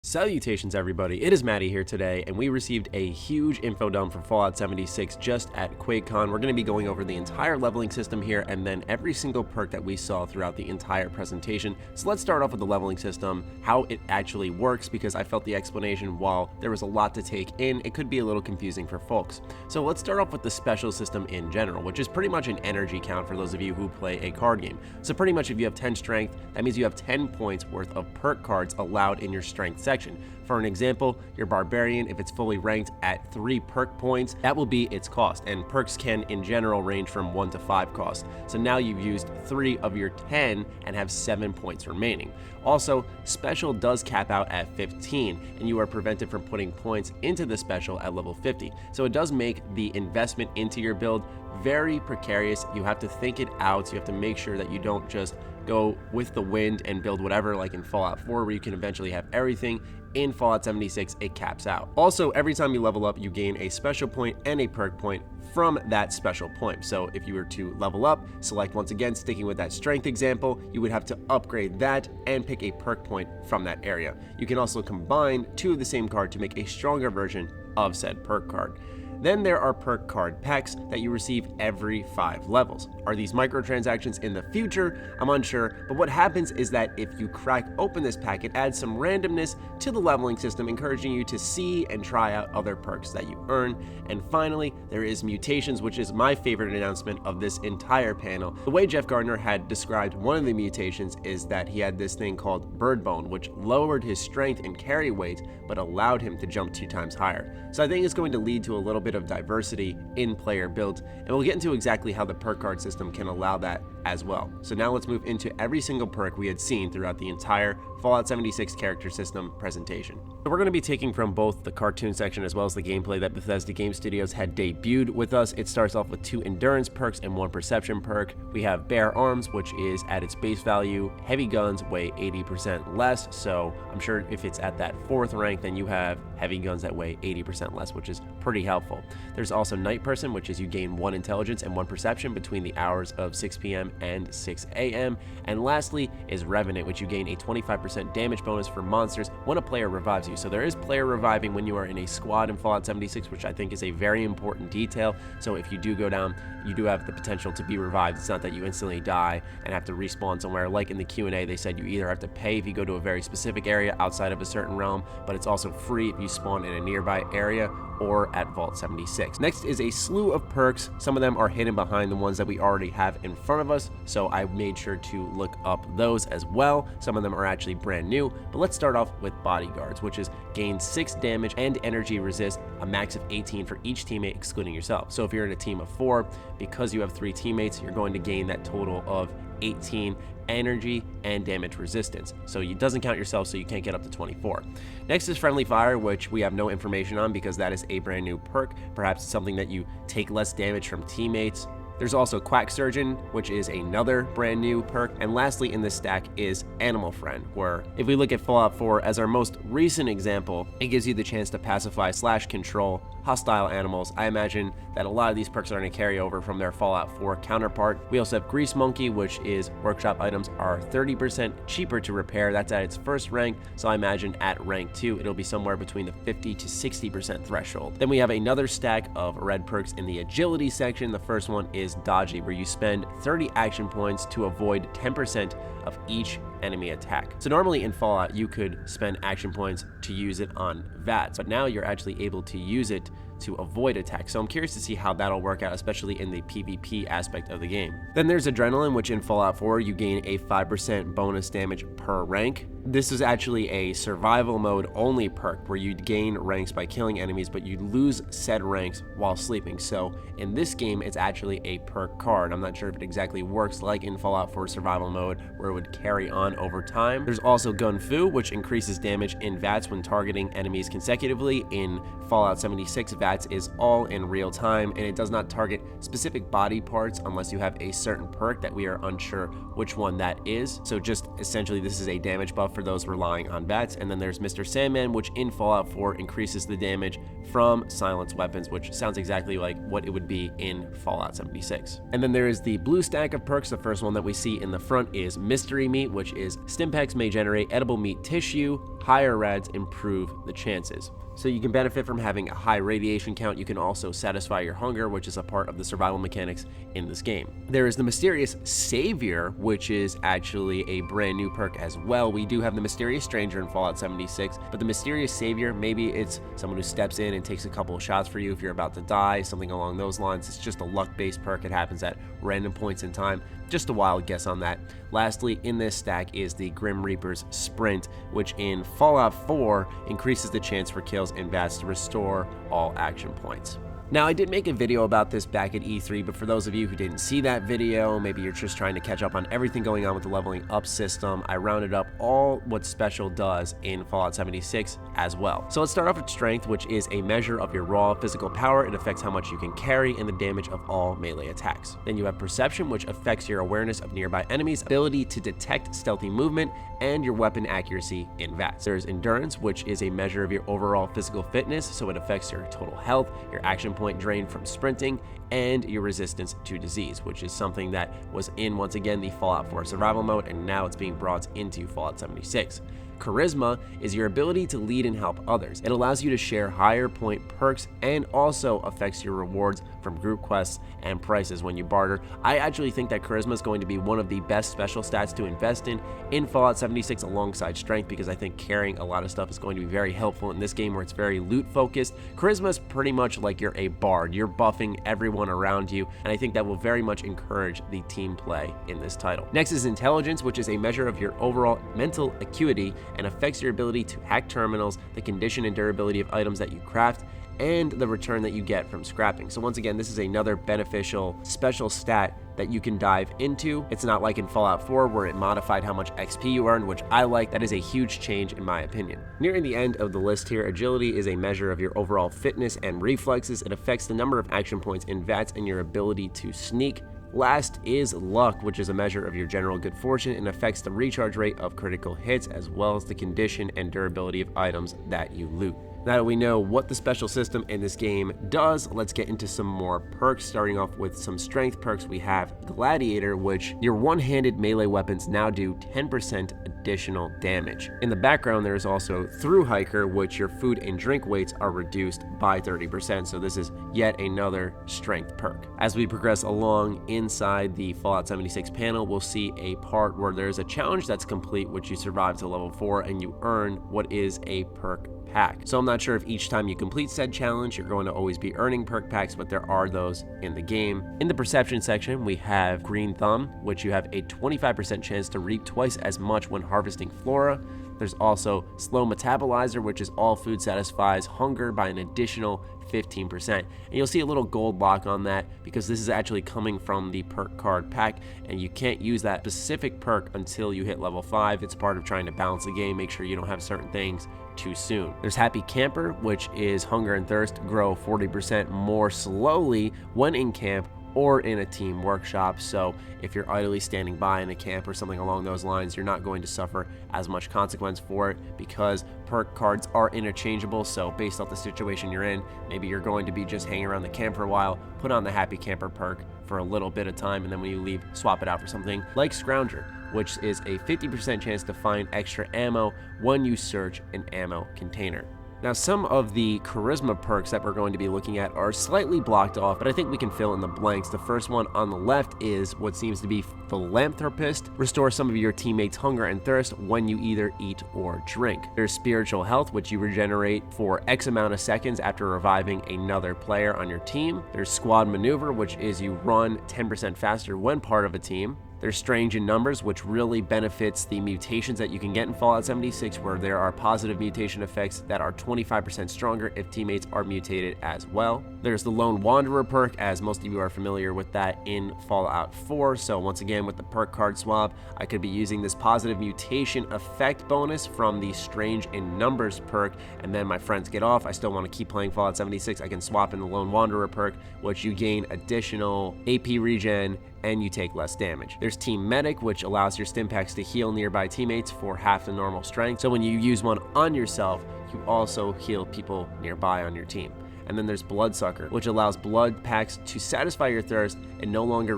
Salutations everybody, it is Matty here today, and we received a huge info dump for Fallout 76 just at QuakeCon. We're going to be going over the entire leveling system here and then every single perk that we saw throughout the entire presentation. So let's start off with the leveling system, how it actually works, because I felt the explanation, while there was a lot to take in, it could be a little confusing for folks. So let's start off with the special system in general, which is pretty much an energy count for those of you who play a card game. So pretty much if you have 10 strength, that means you have 10 points worth of perk cards allowed in your strength section. For an example, your barbarian, if it's fully ranked at 3 perk points, that will be its cost, and perks can in general range from 1 to 5 cost. So now you've used 3 of your 10 and have 7 points remaining. Also, special does cap out at 15, and you are prevented from putting points into the special at level 50. So it does make the investment into your build very precarious. You have to think it out, so you have to make sure that you don't just go with the wind and build whatever, like in Fallout 4 where you can eventually have everything. In Fallout 76, it caps out. Also, every time you level up, you gain a special point and a perk point from that special point. So if you were to level up, select once again, sticking with that strength example, you would have to upgrade that and pick a perk point from that area. You can also combine 2 of the same card to make a stronger version of said perk card. Then there are perk card packs that you receive every 5 levels. Are these microtransactions in the future? I'm unsure, but what happens is that if you crack open this pack, it adds some randomness to the leveling system, encouraging you to see and try out other perks that you earn. And finally, there is mutations, which is my favorite announcement of this entire panel. The way Jeff Gardner had described one of the mutations is that he had this thing called bird bone, which lowered his strength and carry weight, but allowed him to jump 2 times higher. So I think it's going to lead to a little bit of diversity in player builds, and we'll get into exactly how the perk card system can allow that as well. So now let's move into every single perk we had seen throughout the entire Fallout 76 character system presentation. So we're going to be taking from both the cartoon section as well as the gameplay that Bethesda Game Studios had debuted with us. It starts off with 2 endurance perks and 1 perception perk. We have bare arms, which is at its base value. Heavy guns weigh 80% less, so I'm sure if it's at that 4th rank, then you have heavy guns that weigh 80% less, which is pretty helpful. There's also night person, which is you gain 1 intelligence and 1 perception between the hours of 6 p.m. and 6 a.m. And lastly is revenant, which you gain a 25% damage bonus for monsters when a player revives you. So there is player reviving when you are in a squad in Fallout 76, which I think is a very important detail. So if you do go down, you do have the potential to be revived. It's not that you instantly die and have to respawn somewhere. Like in the Q&A, they said you either have to pay if you go to a very specific area outside of a certain realm, but it's also free if you spawn in a nearby area or at Vault 76. Next is a slew of perks. Some of them are hidden behind the ones that we already have in front of us, so I made sure to look up those as well. Some of them are actually brand new, but let's start off with bodyguards, which is gain 6 damage and energy resist, a max of 18 for each teammate excluding yourself. So if you're in a team of 4, because you have 3 teammates, you're going to gain that total of 18 energy and damage resistance. So it doesn't count yourself, so you can't get up to 24. Next is friendly fire, which we have no information on because that is a brand new perk. Perhaps it's something that you take less damage from teammates. There's also Quack Surgeon, which is another brand new perk. And lastly in this stack is Animal Friend, where if we look at Fallout 4 as our most recent example, it gives you the chance to pacify/control hostile animals. I imagine that a lot of these perks are going to carry over from their Fallout 4 counterpart. We also have Grease Monkey, which is workshop items are 30% cheaper to repair. That's at its 1st rank, so I imagine at rank 2 it'll be somewhere between the 50 to 60% threshold. Then we have another stack of red perks in the agility section. The first one is Dodgy, where you spend 30 action points to avoid 10% of each enemy attack. So normally in Fallout you could spend action points to use it on VATs, but now you're actually able to use it to avoid attacks. So I'm curious to see how that'll work out, especially in the PvP aspect of the game. Then there's Adrenaline, which in Fallout 4 you gain a 5% bonus damage per rank. This is actually a survival mode only perk where you'd gain ranks by killing enemies, but you'd lose said ranks while sleeping. So in this game, it's actually a perk card. I'm not sure if it exactly works like in Fallout 4 survival mode where it would carry on over time. There's also Gun Fu, which increases damage in VATS when targeting enemies consecutively. In Fallout 76, VATS is all in real time, and it does not target specific body parts unless you have a certain perk that we are unsure which one that is. So just essentially this is a damage buff for those relying on VATS. And then there's Mr. Sandman, which in Fallout 4 increases the damage from silenced weapons, which sounds exactly like what it would be in Fallout 76. And then there is the blue stack of perks. The first one that we see in the front is Mystery Meat, which is Stimpaks may generate edible meat tissue. Higher rads improve the chances. So you can benefit from having a high radiation count. You can also satisfy your hunger, which is a part of the survival mechanics in this game. There is the Mysterious Savior, which is actually a brand new perk as well. We do have the Mysterious Stranger in Fallout 76, but the Mysterious Savior, maybe it's someone who steps in and takes a couple of shots for you if you're about to die, something along those lines. It's just a luck-based perk. It happens at random points in time. Just a wild guess on that. Lastly, in this stack is the Grim Reaper's Sprint, which in Fallout 4 increases the chance for kills and VATS to restore all action points. Now, I did make a video about this back at E3, but for those of you who didn't see that video, maybe you're just trying to catch up on everything going on with the leveling up system, I rounded up all what Special does in Fallout 76 as well. So let's start off with Strength, which is a measure of your raw physical power. It affects how much you can carry and the damage of all melee attacks. Then you have Perception, which affects your awareness of nearby enemies, ability to detect stealthy movement, and your weapon accuracy in VATS. There's Endurance, which is a measure of your overall physical fitness, so it affects your total health, your action point drain from sprinting, and your resistance to disease, which is something that was in, once again, the Fallout 4 survival mode, and now it's being brought into Fallout 76. Charisma is your ability to lead and help others. It allows you to share higher point perks and also affects your rewards from group quests and prices when you barter. I actually think that Charisma is going to be one of the best special stats to invest in Fallout 76 alongside Strength, because I think carrying a lot of stuff is going to be very helpful in this game where it's very loot focused. Charisma is pretty much like you're a bard. You're buffing everyone around you, and I think that will very much encourage the team play in this title. Next is Intelligence, which is a measure of your overall mental acuity and affects your ability to hack terminals, the condition and durability of items that you craft, and the return that you get from scrapping. So once again, this is another beneficial special stat that you can dive into. It's not like in Fallout 4 where it modified how much XP you earned, which I like. That is a huge change in my opinion. Nearing the end of the list here, Agility is a measure of your overall fitness and reflexes. It affects the number of action points in VATS and your ability to sneak. Last is Luck, which is a measure of your general good fortune and affects the recharge rate of critical hits as well as the condition and durability of items that you loot. Now that we know what the special system in this game does, let's get into some more perks. Starting off with some strength perks, we have Gladiator, which your one-handed melee weapons now do 10% additional damage. In the background, there is also Through Hiker, which your food and drink weights are reduced by 30%, so this is yet another strength perk. As we progress along inside the Fallout 76 panel, we'll see a part where there's a challenge that's complete, which you survive to level 4, and you earn what is a perk pack. So I'm not sure if each time you complete said challenge, you're going to always be earning perk packs, but there are those in the game. In the perception section, we have Green Thumb, which you have a 25% chance to reap twice as much when harvesting flora. There's also Slow Metabolizer, which is all food satisfies hunger by an additional 15%. And you'll see a little gold lock on that because this is actually coming from the perk card pack, and you can't use that specific perk until you hit level 5. It's part of trying to balance the game, make sure you don't have certain things too soon. There's Happy Camper, which is hunger and thirst grow 40% more slowly when in camp or in a team workshop. So if you're idly standing by in a camp or something along those lines, you're not going to suffer as much consequence for it because perk cards are interchangeable. So based off the situation you're in, maybe you're going to be just hanging around the camp for a while, put on the Happy Camper perk for a little bit of time, and then when you leave, swap it out for something like Scrounger, which is a 50% chance to find extra ammo when you search an ammo container. Now, some of the charisma perks that we're going to be looking at are slightly blocked off, but I think we can fill in the blanks. The first one on the left is what seems to be Philanthropist. Restore some of your teammates' hunger and thirst when you either eat or drink. There's Spiritual Health, which you regenerate for X amount of seconds after reviving another player on your team. There's Squad Maneuver, which is you run 10% faster when part of a team. There's Strange in Numbers, which really benefits the mutations that you can get in Fallout 76, where there are positive mutation effects that are 25% stronger if teammates are mutated as well. There's the Lone Wanderer perk, as most of you are familiar with that in Fallout 4. So once again, with the perk card swap, I could be using this positive mutation effect bonus from the Strange in Numbers perk, and then my friends get off. I still want to keep playing Fallout 76. I can swap in the Lone Wanderer perk, which you gain additional AP regen and you take less damage. There's Team Medic, which allows your Stimpaks to heal nearby teammates for half the normal strength. So when you use one on yourself, to also heal people nearby on your team. And then there's Bloodsucker, which allows blood packs to satisfy your thirst and no longer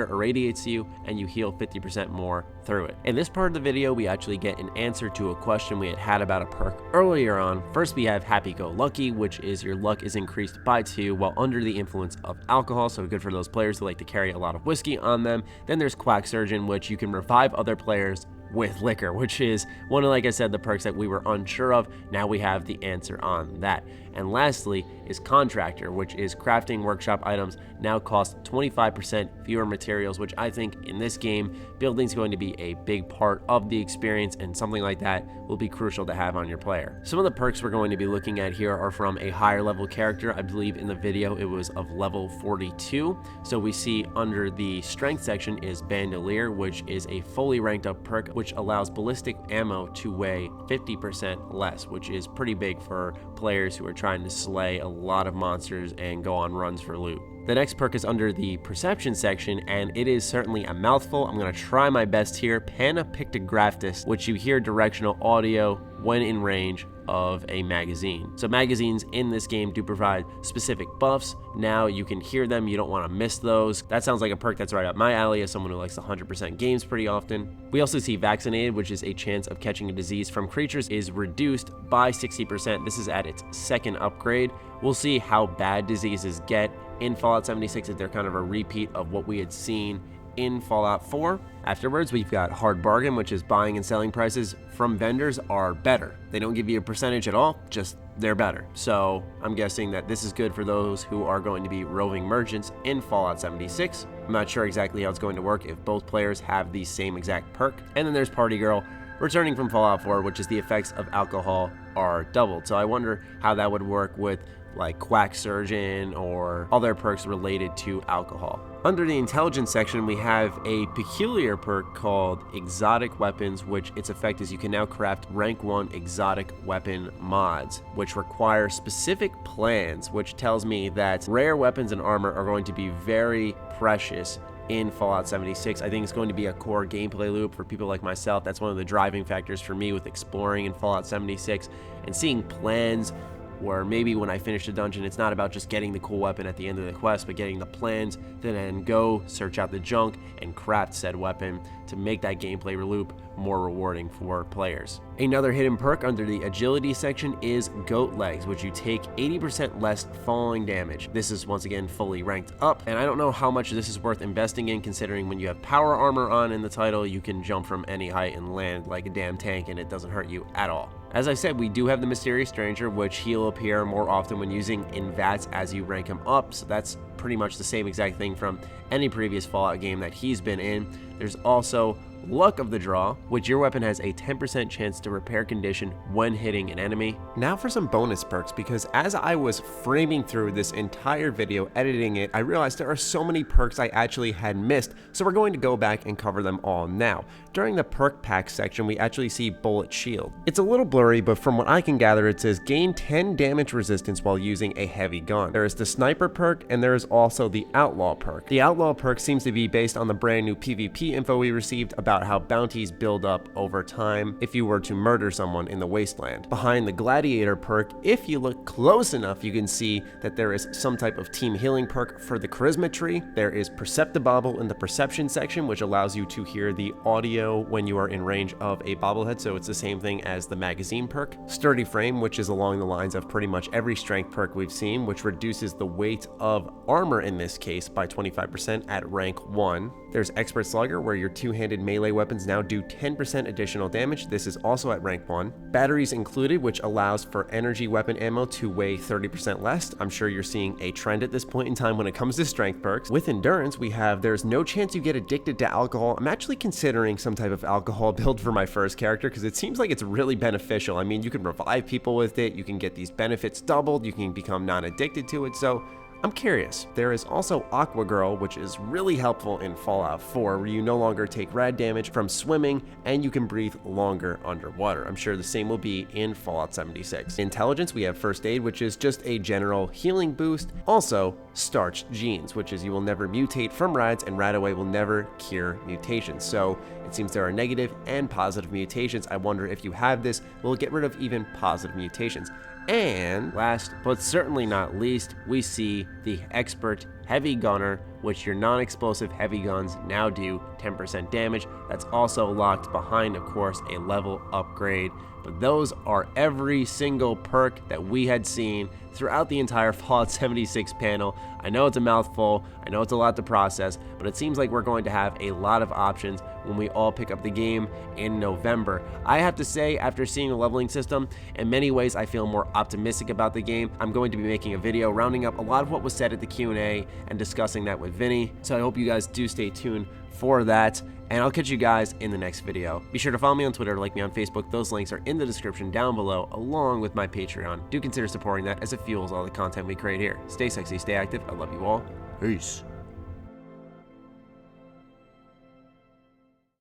irradiates you, and you heal 50% more through it. In this part of the video, we actually get an answer to a question we had about a perk earlier on. First, we have Happy-Go-Lucky, which is your luck is increased by 2 while under the influence of alcohol, so good for those players who like to carry a lot of whiskey on them. Then there's Quack Surgeon, which you can revive other players with liquor, which is one of, like I said, the perks that we were unsure of. Now we have the answer on that. And lastly is Contractor, which is crafting workshop items now cost 25% fewer materials, which I think in this game, building is going to be a big part of the experience, and something like that will be crucial to have on your player. Some of the perks we're going to be looking at here are from a higher level character. I believe in the video it was of level 42. So we see under the strength section is Bandolier, which is a fully ranked up perk, which allows ballistic ammo to weigh 50% less, which is pretty big for players who are trying to slay a lot of monsters and go on runs for loot. The next perk is under the perception section, and it is certainly a mouthful. I'm going to try my best here. Panopictographistus, which you hear directional audio when in range of a magazine. So magazines in this game do provide specific buffs. Now you can hear them, you don't want to miss those. That sounds like a perk that's right up my alley as someone who likes 100% games pretty often. We also see Vaccinated, which is a chance of catching a disease from creatures is reduced by 60%. This is at its second upgrade. We'll see how bad diseases get in Fallout 76, if they're kind of a repeat of what we had seen in Fallout 4. Afterwards, we've got Hard Bargain, which is buying and selling prices from vendors are better. They don't give you a percentage at all, just they're better. So I'm guessing that this is good for those who are going to be roving merchants in Fallout 76. I'm not sure exactly how it's going to work if both players have the same exact perk. And then there's Party Girl, returning from Fallout 4, which is the effects of alcohol are doubled. So I wonder how that would work with like Quack Surgeon or other perks related to alcohol. Under the intelligence section, we have a peculiar perk called Exotic Weapons, which its effect is you can now craft rank 1 exotic weapon mods, which require specific plans, which tells me that rare weapons and armor are going to be very precious in Fallout 76. I think it's going to be a core gameplay loop for people like myself. That's one of the driving factors for me with exploring in Fallout 76 and seeing plans where maybe when I finish the dungeon, it's not about just getting the cool weapon at the end of the quest, but getting the plans to then go search out the junk and craft said weapon to make that gameplay loop more rewarding for players. Another hidden perk under the agility section is Goat Legs, which you take 80% less falling damage. This is once again fully ranked up, and I don't know how much this is worth investing in, considering when you have power armor on in the title, you can jump from any height and land like a damn tank and it doesn't hurt you at all. As I said, we do have the Mysterious Stranger, which he'll appear more often when using in VATS as you rank him up, so that's pretty much the same exact thing from any previous Fallout game that he's been in. There's also Luck of the Draw, which your weapon has a 10% chance to repair condition when hitting an enemy. Now for some bonus perks, because as I was framing through this entire video, editing it, I realized there are so many perks I actually had missed, so we're going to go back and cover them all now. During the perk pack section, we actually see Bullet Shield. It's a little blurry, but from what I can gather, it says gain 10 damage resistance while using a heavy gun. There is the Sniper perk, and there is also the Outlaw perk. The Outlaw perk seems to be based on the brand new PvP info we received about how bounties build up over time if you were to murder someone in the wasteland. Behind the Gladiator perk, if you look close enough, you can see that there is some type of team healing perk for the Charisma tree. There is Perceptibobble in the perception section, which allows you to hear the audio when you are in range of a bobblehead, so it's the same thing as the magazine perk. Sturdy Frame, which is along the lines of pretty much every strength perk we've seen, which reduces the weight of armor in this case by 25% at rank 1. There's Expert Slugger, where your two-handed melee weapons now do 10% additional damage. This is also at rank 1. Batteries included, which allows for energy weapon ammo to weigh 30% less. I'm sure you're seeing a trend at this point in time when it comes to strength perks. With Endurance, we have there's no chance you get addicted to alcohol. I'm actually considering some type of alcohol build for my first character because it seems like it's really beneficial. I mean, you can revive people with it, you can get these benefits doubled, you can become non-addicted to it, so I'm curious. There is also Aqua Girl, which is really helpful in Fallout 4, where you no longer take rad damage from swimming and you can breathe longer underwater. I'm sure the same will be in Fallout 76. Intelligence, we have First Aid, which is just a general healing boost. Also, Starched Genes, which is you will never mutate from rads, and Radaway will never cure mutations. So it seems there are negative and positive mutations. I wonder if you have this, will it get rid of even positive mutations? And last but certainly not least, we see the Expert Heavy Gunner, which your non-explosive heavy guns now do 10% damage. That's also locked behind, of course, a level upgrade. But those are every single perk that we had seen throughout the entire Fallout 76 panel. I know it's a mouthful, I know it's a lot to process, but it seems like we're going to have a lot of options when we all pick up the game in November. I have to say, after seeing the leveling system, in many ways I feel more optimistic about the game. I'm going to be making a video rounding up a lot of what was said at the Q&A and discussing that with Vinny, so I hope you guys do stay tuned for that. And I'll catch you guys in the next video. Be sure to follow me on Twitter, like me on Facebook. Those links are in the description down below, along with my Patreon. Do consider supporting that as it fuels all the content we create here. Stay sexy, stay active. I love you all. Peace.